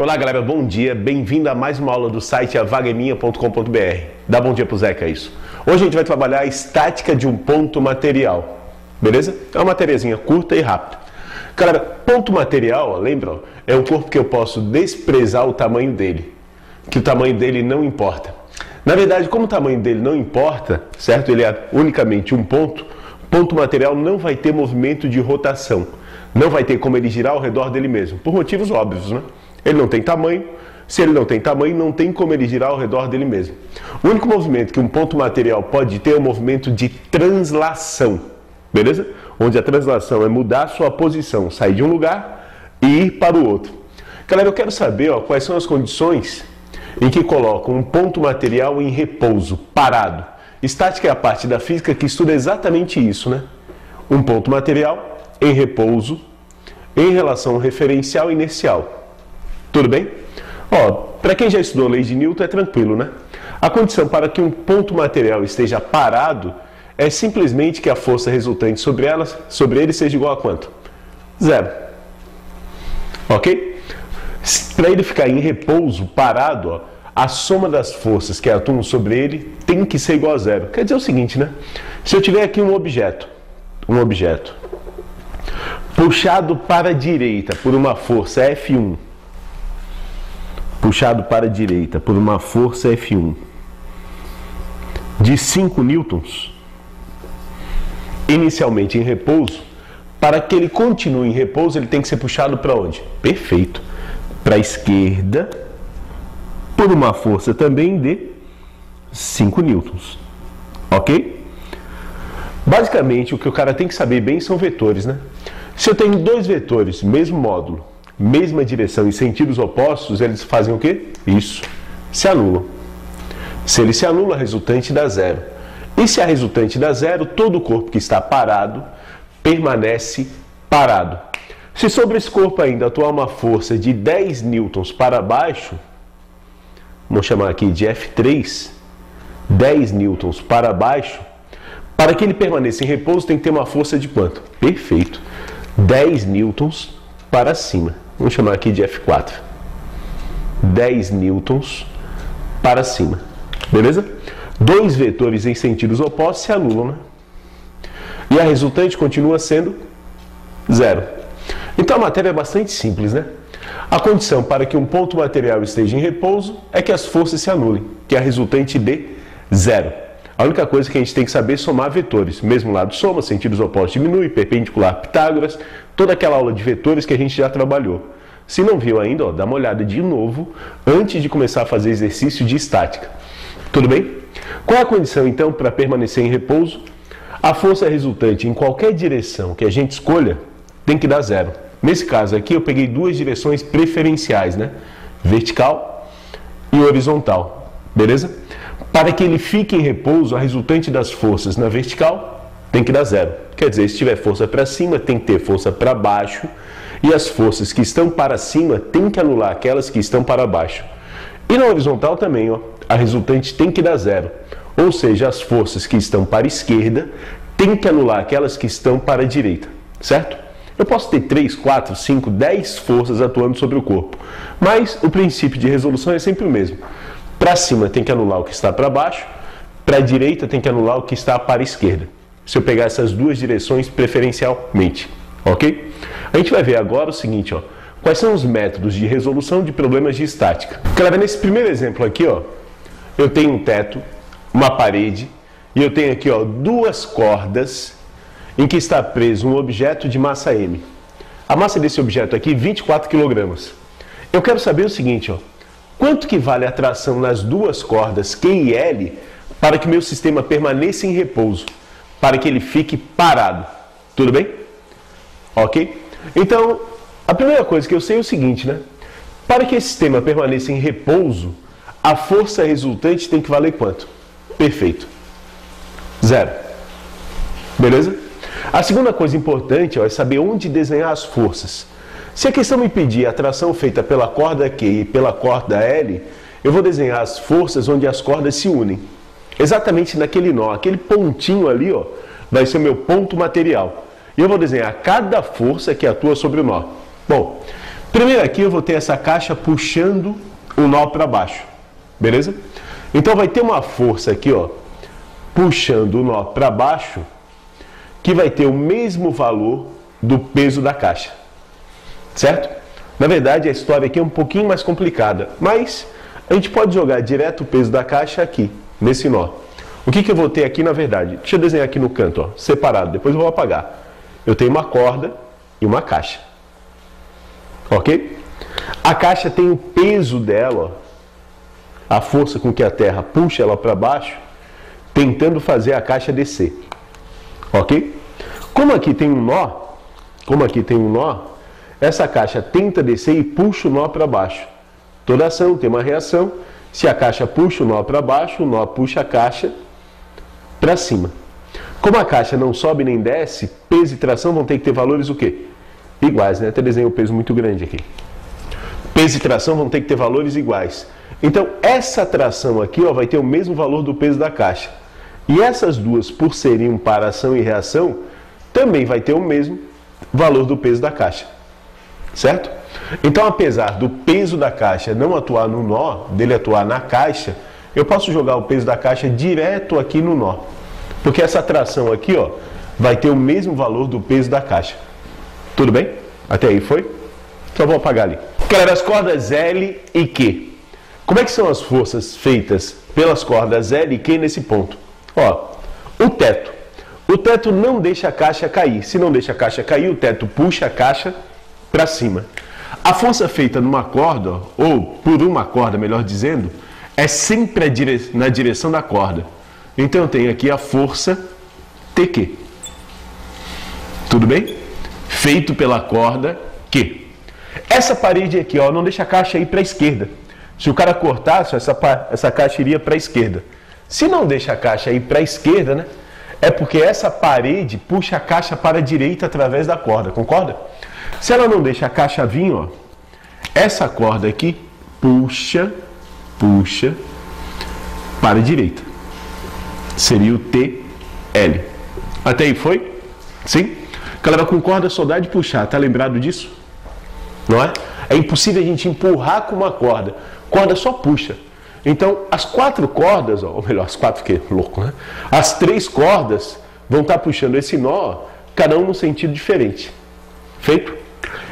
Olá galera, bom dia, bem-vindo a mais uma aula do site avageminha.com.br. Dá bom dia pro Zeca, isso. Hoje a gente vai trabalhar a estática de um ponto material, beleza? É uma matériazinha curta e rápida. Galera, ponto material, lembra? É um corpo que eu posso desprezar o tamanho dele, que o tamanho dele não importa. Na verdade, como o tamanho dele não importa, certo? Ele é unicamente um ponto, ponto material não vai ter movimento de rotação, não vai ter como ele girar ao redor dele mesmo, por motivos óbvios, né? Ele não tem tamanho, se ele não tem tamanho, não tem como ele girar ao redor dele mesmo. O único movimento que um ponto material pode ter é o movimento de translação, beleza? Onde a translação é mudar a sua posição, sair de um lugar e ir para o outro. Galera, eu quero saber quais são as condições em que colocam um ponto material em repouso, parado. Estática é a parte da física que estuda exatamente isso, né? Um ponto material em repouso em relação referencial e inercial. Tudo bem? Para quem já estudou a lei de Newton é tranquilo, né? A condição para que um ponto material esteja parado é simplesmente que a força resultante sobre ele seja igual a quanto? Zero. Ok? Para ele ficar em repouso, parado, a soma das forças que atuam sobre ele tem que ser igual a zero. Quer dizer o seguinte, né? Se eu tiver aqui um objeto puxado para a direita por uma força F1, puxado para a direita por uma força F1 de 5 newtons, inicialmente em repouso, para que ele continue em repouso, ele tem que ser puxado para onde? Perfeito. Para a esquerda, por uma força também de 5 newtons. Ok? Basicamente, o que o cara tem que saber bem são vetores, né? Se eu tenho dois vetores, mesmo módulo, mesma direção e sentidos opostos, eles fazem o quê? Isso. Se anulam. Se ele se anula, a resultante dá zero. E se a resultante dá zero, todo o corpo que está parado permanece parado. Se sobre esse corpo ainda atuar uma força de 10 newtons para baixo, vamos chamar aqui de F3, 10 newtons para baixo, para que ele permaneça em repouso tem que ter uma força de quanto? Perfeito. 10 newtons para cima. Vamos chamar aqui de F4. 10 newtons para cima. Beleza? Dois vetores em sentidos opostos se anulam, né? E a resultante continua sendo zero. Então a matéria é bastante simples, né? A condição para que um ponto material esteja em repouso é que as forças se anulem, que a resultante dê zero. A única coisa que a gente tem que saber é somar vetores. Mesmo lado soma, sentidos opostos diminui, perpendicular Pitágoras, toda aquela aula de vetores que a gente já trabalhou. Se não viu ainda, dá uma olhada de novo antes de começar a fazer exercício de estática. Tudo bem? Qual é a condição então para permanecer em repouso? A força resultante em qualquer direção que a gente escolha tem que dar zero. Nesse caso aqui eu peguei duas direções preferenciais, né? Vertical e horizontal. Beleza? Para que ele fique em repouso, a resultante das forças na vertical tem que dar zero. Quer dizer, se tiver força para cima, tem que ter força para baixo. E as forças que estão para cima tem que anular aquelas que estão para baixo. E na horizontal também, a resultante tem que dar zero. Ou seja, as forças que estão para a esquerda tem que anular aquelas que estão para a direita. Certo? Eu posso ter 3, 4, 5, 10 forças atuando sobre o corpo. Mas o princípio de resolução é sempre o mesmo. Para cima tem que anular o que está para baixo, para a direita tem que anular o que está para a esquerda. Se eu pegar essas duas direções preferencialmente, ok? A gente vai ver agora o seguinte, quais são os métodos de resolução de problemas de estática. Galera, nesse primeiro exemplo aqui, eu tenho um teto, uma parede, e eu tenho aqui, duas cordas em que está preso um objeto de massa M. A massa desse objeto aqui, 24 kg. Eu quero saber o seguinte, quanto que vale a tração nas duas cordas Q e L para que o meu sistema permaneça em repouso, para que ele fique parado? Tudo bem? Ok? Então, a primeira coisa que eu sei é o seguinte, né? Para que esse sistema permaneça em repouso, a força resultante tem que valer quanto? Perfeito. Zero. Beleza? A segunda coisa importante é saber onde desenhar as forças. Se a questão me pedir a tração feita pela corda Q e pela corda L, eu vou desenhar as forças onde as cordas se unem. Exatamente naquele nó, aquele pontinho ali, vai ser o meu ponto material. E eu vou desenhar cada força que atua sobre o nó. Bom, Primeiro aqui eu vou ter essa caixa puxando o nó para baixo, beleza? Então vai ter uma força aqui, ó, puxando o nó para baixo, que vai ter o mesmo valor do peso da caixa, certo? Na verdade a história aqui é um pouquinho mais complicada, mas a gente pode jogar direto o peso da caixa aqui, nesse nó. O que eu vou ter aqui na verdade? Deixa eu desenhar aqui no canto, ó, separado, depois eu vou apagar. Eu tenho uma corda e uma caixa, ok? A caixa tem o peso dela, ó, a força com que a terra puxa ela para baixo, tentando fazer a caixa descer, ok? Como aqui tem um nó, essa caixa tenta descer e puxa o nó para baixo. Toda ação tem uma reação. Se a caixa puxa o nó para baixo, o nó puxa a caixa para cima. Como a caixa não sobe nem desce, peso e tração vão ter que ter valores o quê? Iguais, né? Até desenhei um peso muito grande aqui. Peso e tração vão ter que ter valores iguais. Então, essa tração aqui, ó, vai ter o mesmo valor do peso da caixa. E essas duas, por serem um par ação e reação, também vai ter o mesmo valor do peso da caixa. Certo? Então, apesar do peso da caixa não atuar no nó, dele atuar na caixa, eu posso jogar o peso da caixa direto aqui no nó. Porque essa tração aqui, ó, vai ter o mesmo valor do peso da caixa. Tudo bem? Até aí foi? Só vou apagar ali. Galera, as cordas L e Q. Como é que são as forças feitas pelas cordas L e Q nesse ponto? Ó, o teto. O teto não deixa a caixa cair. Se não deixa a caixa cair, o teto puxa a caixa para cima. A força feita numa corda, ó, ou por uma corda, melhor dizendo, é sempre na direção da corda. Então eu tenho aqui a força TQ. Tudo bem? Feito pela corda Q. Essa parede aqui, ó, não deixa a caixa ir para a esquerda. Se o cara cortasse, essa caixa iria para a esquerda. Se não deixa a caixa ir para a esquerda, né, é porque essa parede puxa a caixa para a direita através da corda, concorda? Se ela não deixa a caixa vir, ó, essa corda aqui puxa para a direita. Seria o TL. Até aí foi? Sim? Galera, com corda só dá de puxar, tá lembrado disso? Não é? É impossível a gente empurrar com uma corda. Corda só puxa. Então, as 4 cordas, ou melhor, as 4 que louco, né? As 3 cordas vão estar puxando esse nó, cada um num sentido diferente. Feito?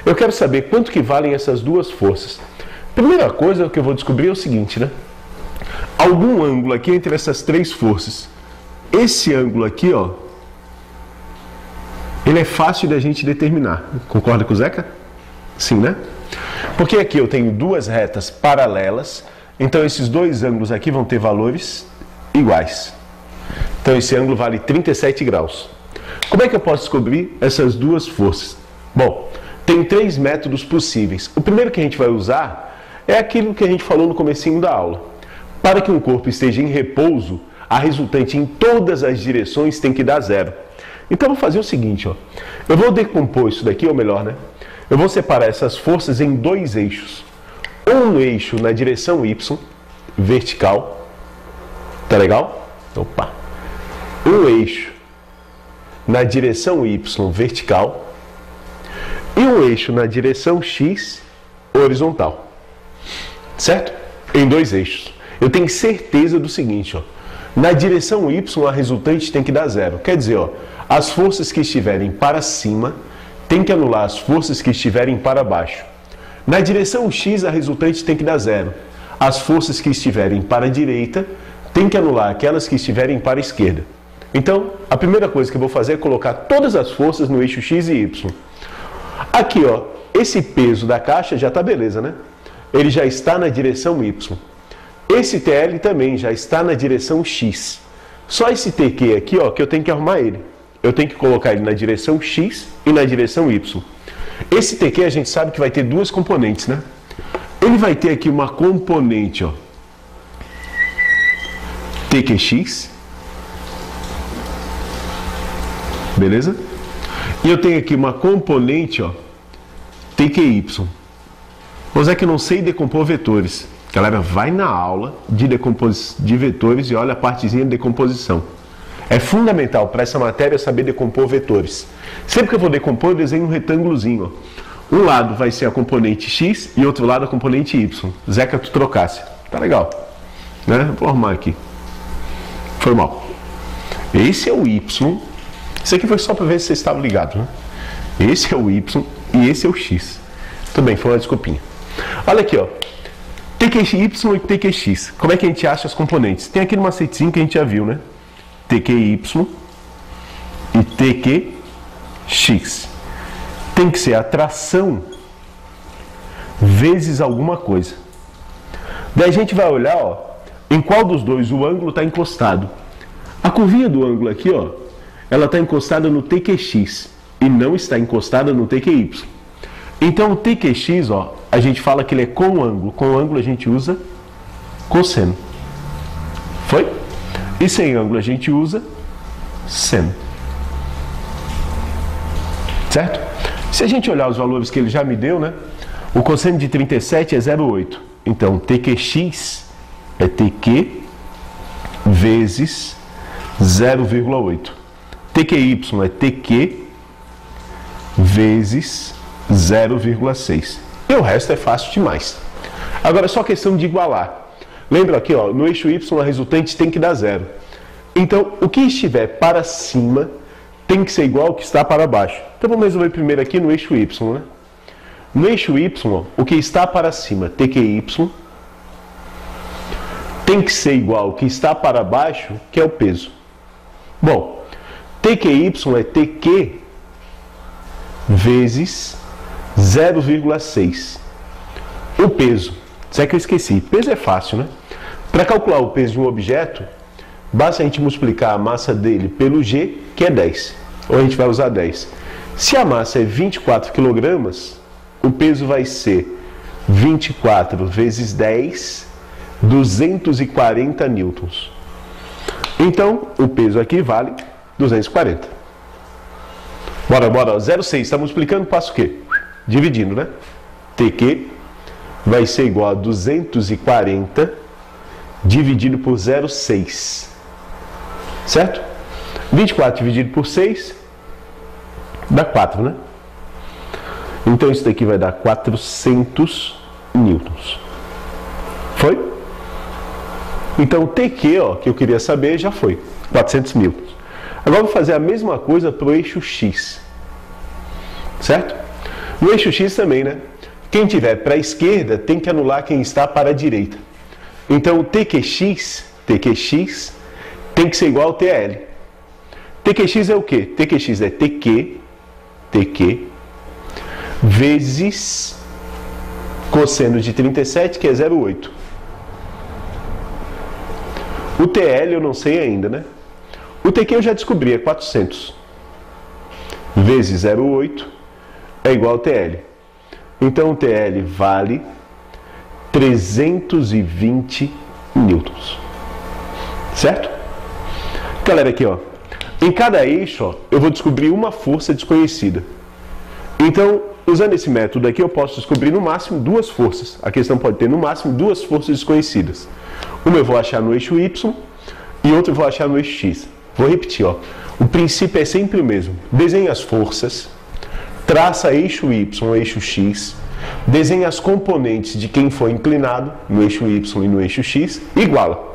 Eu quero saber quanto que valem essas duas forças. Primeira coisa que eu vou descobrir é o seguinte, né? Algum ângulo aqui entre essas 3 forças. Esse ângulo aqui, ó, ele é fácil da gente determinar. Concorda com o Zeca? Sim, né? Porque aqui eu tenho 2 retas paralelas, então esses 2 ângulos aqui vão ter valores iguais. Então esse ângulo vale 37 graus. Como é que eu posso descobrir essas duas forças? Bom, tem 3 métodos possíveis. O primeiro que a gente vai usar é aquilo que a gente falou no comecinho da aula. Para que um corpo esteja em repouso, a resultante em todas as direções tem que dar 0. Então eu vou fazer o seguinte, ó. Eu vou decompor isso daqui, ou melhor, né? Eu vou separar essas forças em 2 eixos. Um eixo na direção Y, vertical. Tá legal? Opa! Um eixo na direção Y, vertical. E um eixo na direção X, horizontal. Certo? Em 2 eixos. Eu tenho certeza do seguinte, ó. Na direção Y, a resultante tem que dar 0. Quer dizer, ó, as forças que estiverem para cima tem que anular as forças que estiverem para baixo. Na direção X, a resultante tem que dar 0. As forças que estiverem para a direita tem que anular aquelas que estiverem para a esquerda. Então, a primeira coisa que eu vou fazer é colocar todas as forças no eixo X e Y. Aqui, ó, esse peso da caixa já está beleza, né? Ele já está na direção Y. Esse TL também já está na direção X. Só esse TQ aqui, ó, que eu tenho que arrumar ele. Eu tenho que colocar ele na direção X e na direção Y. Esse TQ a gente sabe que vai ter 2 componentes, né? Ele vai ter aqui uma componente, ó, TQX. Beleza? E eu tenho aqui uma componente, ó, TQY. Mas é que eu não sei decompor vetores. Galera, vai na aula de vetores e olha a partezinha de decomposição. É fundamental para essa matéria saber decompor vetores. Sempre que eu vou decompor, eu desenho um retângulozinho. Ó. Um lado vai ser a componente x e outro lado a componente y. Zeca, tu trocasse. Tá legal. Né? Vou arrumar aqui. Foi mal. Esse é o y. Isso aqui foi só para ver se vocês estavam ligados, né? Esse é o y e esse é o x. Tudo bem, foi uma desculpinha. Olha aqui, ó. TQY e TQX. Como é que a gente acha as componentes? Tem aqui no macetezinho que a gente já viu, né? TQY e TQX. Tem que ser a tração vezes alguma coisa. Daí a gente vai olhar, ó, em qual dos dois o ângulo está encostado. A curvinha do ângulo aqui, ó, ela está encostada no TQX e não está encostada no TQY. Então o TQX, ó, a gente fala que ele é com ângulo. Com ângulo a gente usa cosseno. Foi? E sem ângulo a gente usa seno. Certo? Se a gente olhar os valores que ele já me deu, né? O cosseno de 37 é 0,8. Então TQX é TQ vezes 0,8. TQY é TQ vezes 0,6. E o resto é fácil demais. Agora é só questão de igualar. Lembra aqui, ó, no eixo Y a resultante tem que dar 0. Então, o que estiver para cima tem que ser igual ao que está para baixo. Então vamos resolver primeiro aqui no eixo Y, né? No eixo Y, ó, o que está para cima, TQY, tem que ser igual ao que está para baixo, que é o peso. Bom, TQY é TQ vezes 0,6. O peso. Isso é que eu esqueci. Peso é fácil, né? Para calcular o peso de um objeto, basta a gente multiplicar a massa dele pelo G, que é 10. Ou a gente vai usar 10. Se a massa é 24 kg, o peso vai ser 24 vezes 10, 240 newtons. Então, o peso aqui vale 240. Bora, 0,6. Está multiplicando, passa o quê? Dividindo, né? TQ vai ser igual a 240 dividido por 0,6. Certo? 24 dividido por 6 dá 4, né? Então isso daqui vai dar 400 newtons. Foi? Então o TQ, ó, que eu queria saber, já foi. 400 newtons. Agora vou fazer a mesma coisa para o eixo X. Certo? No eixo X também, né? Quem tiver para a esquerda tem que anular quem está para a direita. Então o TQX tem que ser igual ao TL. TQX é o quê? TQX é TQ vezes cosseno de 37, que é 0,8. O TL eu não sei ainda, né? O TQ eu já descobri, é 400. Vezes 0,8 é igual ao TL. Então o TL vale 320 newtons. Certo? Galera, aqui, ó. Em cada eixo, ó, eu vou descobrir uma força desconhecida. Então, usando esse método aqui, eu posso descobrir no máximo duas forças. A questão pode ter no máximo duas forças desconhecidas. Uma eu vou achar no eixo Y e outra eu vou achar no eixo X. Vou repetir, ó. O princípio é sempre o mesmo. Desenha as forças, traça eixo Y, eixo X, desenha as componentes de quem foi inclinado no eixo Y e no eixo X, iguala.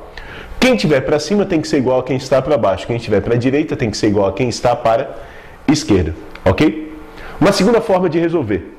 Quem estiver para cima tem que ser igual a quem está para baixo. Quem estiver para a direita tem que ser igual a quem está para a esquerda. Ok? Uma segunda forma de resolver.